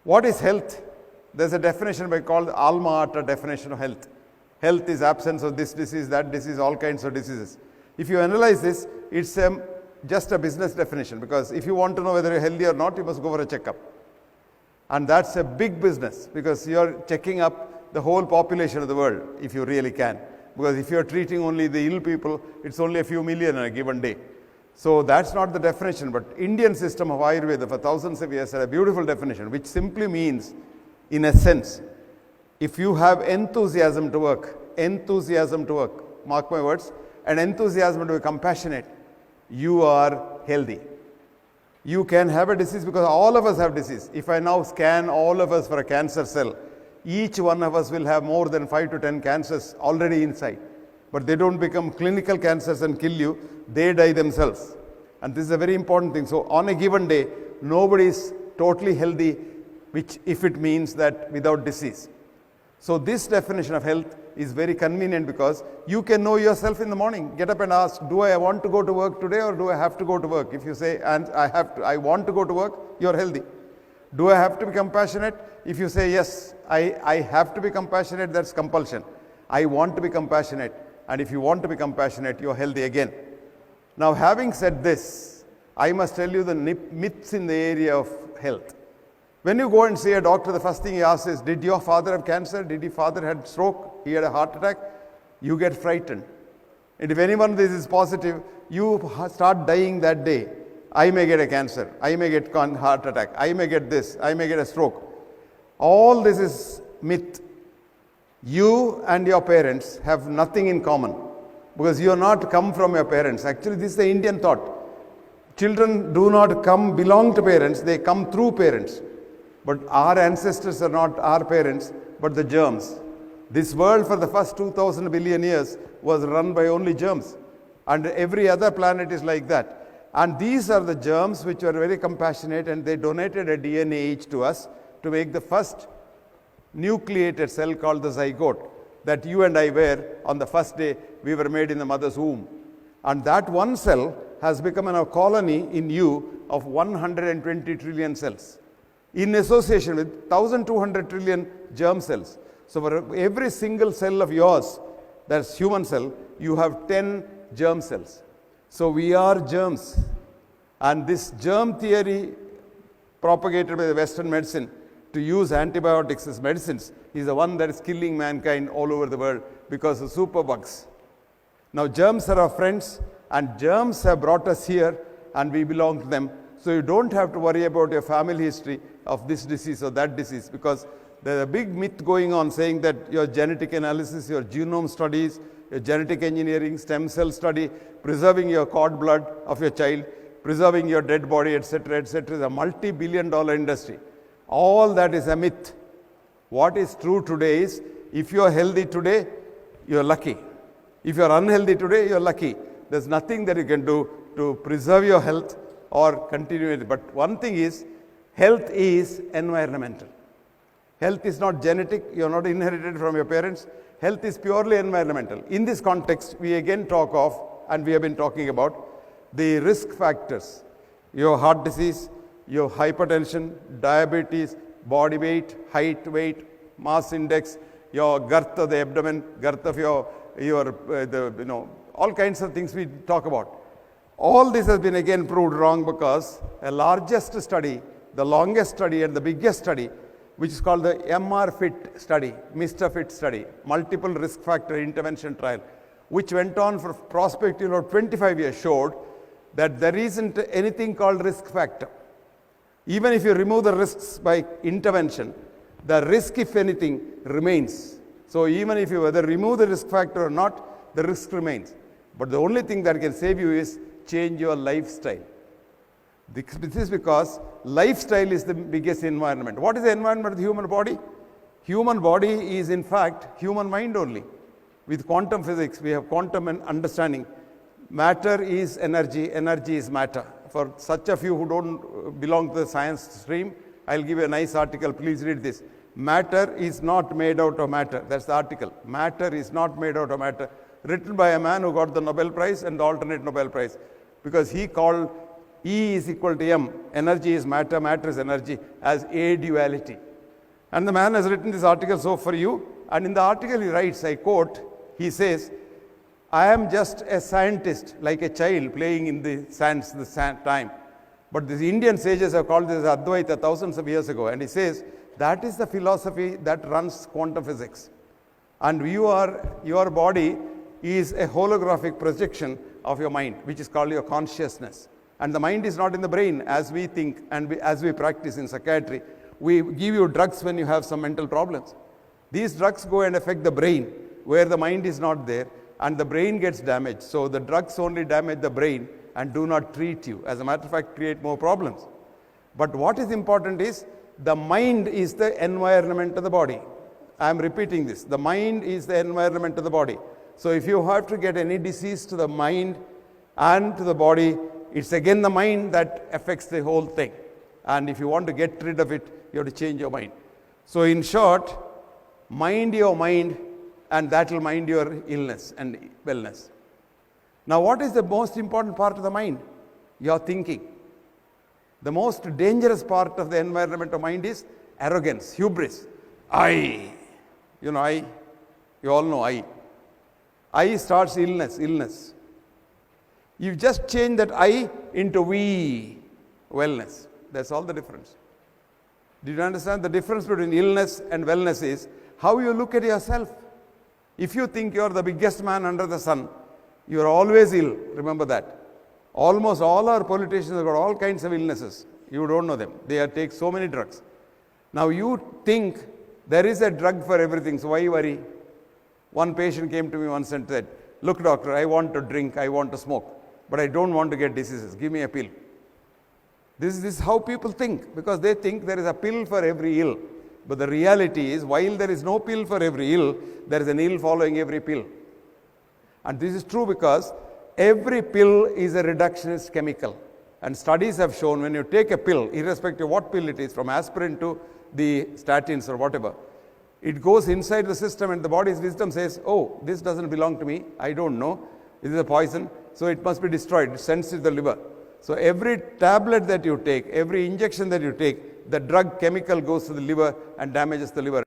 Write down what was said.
What is health? There's a definition called Alma Ata definition of health. Health is absence of this disease, that disease, all kinds of diseases. If you analyze this, it's just a business definition, because if you want to know whether you're healthy or not, you must go for a checkup. And that's a big business, because you're checking up the whole population of the world, if you really can. Because if you're treating only the ill people, it's only a few million in a given day. So that's not the definition, but Indian system of Ayurveda for thousands of years had a beautiful definition, which simply means, in a sense, if you have enthusiasm to work, mark my words, and enthusiasm to be compassionate, you are healthy. You can have a disease, because all of us have disease. If I now scan all of us for a cancer cell, each one of us will have more than 5 to 10 cancers already inside. But they don't become clinical cancers and kill you, they die themselves. And this is a very important thing. So on a given day, nobody is totally healthy, which if it means that without disease. So this definition of health is very convenient, because you can know yourself in the morning. Get up and ask, do I want to go to work today, or do I have to go to work? If you say, and I want to go to work, you're healthy. Do I have to be compassionate? If you say, yes, I have to be compassionate, that's compulsion. I want to be compassionate. And if you want to be compassionate, you're healthy again. Now, having said this, I must tell you the myths in the area of health. When you go and see a doctor, the first thing he asks is, did your father have cancer? Did your father had stroke? He had a heart attack? You get frightened. And if any one of these is positive, you start dying that day. I may get a cancer. I may get heart attack. I may get this. I may get a stroke. All this is myth. You and your parents have nothing in common, because you are not come from your parents. Actually, this is the Indian thought. Children do not belong to parents, they come through parents. But our ancestors are not our parents, but the germs. This world for the first 2,000 billion years was run by only germs. And every other planet is like that. And these are the germs which are very compassionate, and they donated a DNA each to us to make the first nucleated cell called the zygote that you and I were on the first day we were made in the mother's womb. And that one cell has become a colony in you of 120 trillion cells, in association with 1,200 trillion germ cells. So for every single cell of yours, that's human cell, you have 10 germ cells. So we are germs. And this germ theory propagated by the Western medicine to use antibiotics as medicines is the one that is killing mankind all over the world because of superbugs. Now germs are our friends, and germs have brought us here, and we belong to them. So you don't have to worry about your family history of this disease or that disease, because there's a big myth going on saying that your genetic analysis, your genome studies, your genetic engineering, stem cell study, preserving your cord blood of your child, preserving your dead body, etc., is a multi-billion-dollar industry. All that is a myth. What is true today is, if you are healthy today, you are lucky. If you are unhealthy today, you are lucky. There's nothing that you can do to preserve your health or continue it. But one thing is, health is environmental. Health is not genetic. You are not inherited from your parents. Health is purely environmental. In this context, we again talk of, and we have been talking about, the risk factors. Your heart disease, your hypertension, diabetes, body weight, height, weight, mass index, your girth of the abdomen, girth of your all kinds of things we talk about. All this has been again proved wrong, because a largest study, the longest study and the biggest study, which is called the MR-FIT study, Mr. Fit study, multiple risk factor intervention trial, which went on for prospectively about 25 years, showed that there isn't anything called risk factor. Even if you remove the risks by intervention, the risk, if anything, remains. So even if you whether remove the risk factor or not, the risk remains. But the only thing that can save you is change your lifestyle. This is because lifestyle is the biggest environment. What is the environment of the human body? Human body is in fact human mind only. With quantum physics, we have quantum understanding. Matter is energy, energy is matter. For such of you who don't belong to the science stream, I'll give you a nice article, please read this. Matter is not made out of matter. That's the article. Matter is not made out of matter. Written by a man who got the Nobel Prize and the alternate Nobel Prize. Because he called E is equal to M. Energy is matter, matter is energy, as a duality. And the man has written this article so for you. And in the article he writes, I quote, he says, I am just a scientist, like a child playing in the sands, the sand time. But the Indian sages have called this Advaita thousands of years ago. And he says, that is the philosophy that runs quantum physics. And your body is a holographic projection of your mind, which is called your consciousness. And the mind is not in the brain as we think and as we practice in psychiatry. We give you drugs when you have some mental problems. These drugs go and affect the brain where the mind is not there, and the brain gets damaged. So the drugs only damage the brain and do not treat you. As a matter of fact, create more problems. But what is important is the mind is the environment of the body. I am repeating this. The mind is the environment of the body. So if you have to get any disease to the mind and to the body, it's again the mind that affects the whole thing. And if you want to get rid of it, you have to change your mind. So in short, mind your mind, and that will mind your illness and wellness. Now, what is the most important part of the mind? Your thinking. The most dangerous part of the environment of mind is arrogance, hubris. I. You know, I. You all know I. I starts illness. You just change that I into we, wellness. That's all the difference. Did you understand? The difference between illness and wellness is how you look at yourself. If you think you are the biggest man under the sun, you are always ill. Remember that. Almost all our politicians have got all kinds of illnesses. You don't know them. They take so many drugs. Now you think there is a drug for everything, so why worry? One patient came to me once and said, look doctor, I want to drink, I want to smoke, but I don't want to get diseases. Give me a pill. This is how people think, because they think there is a pill for every ill. But the reality is, while there is no pill for every ill, there is an ill following every pill. And this is true because every pill is a reductionist chemical. And studies have shown when you take a pill, irrespective of what pill it is, from aspirin to the statins or whatever, it goes inside the system and the body's wisdom says, oh, this doesn't belong to me, I don't know, this is a poison, so it must be destroyed, it sends it to the liver. So every tablet that you take, every injection that you take, the drug chemical goes to the liver and damages the liver.